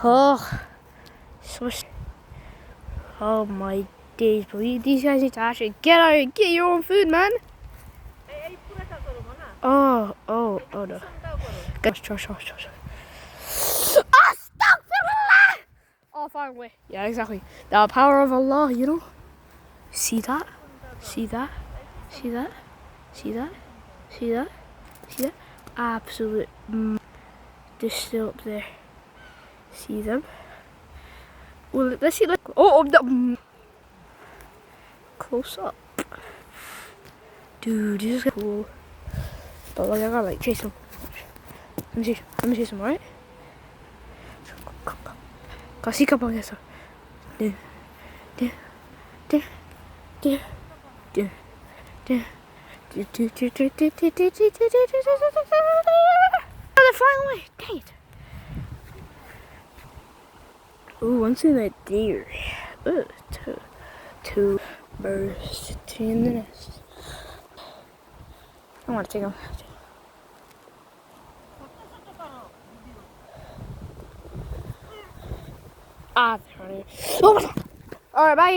Oh, so. Oh my days, bro. These guys need to actually get out and get your own food, man. Oh no. Gosh. Astaghfirullah! Oh, far away. Yeah, exactly. The power of Allah, you know? See that? See that? See that? See that? See that? See that? Absolute. They're still up there. See them? Well, let's see. Close up. Dude, this is cool. But like, I gotta like chase them. Let me chase them, alright? Kasi ka pa nessa. They're flying away. Dang it. Ooh, one thing right there. Ooh, two birds in the nest. I want to take them. Ah, they're on here. Oh my God. Alright, bye.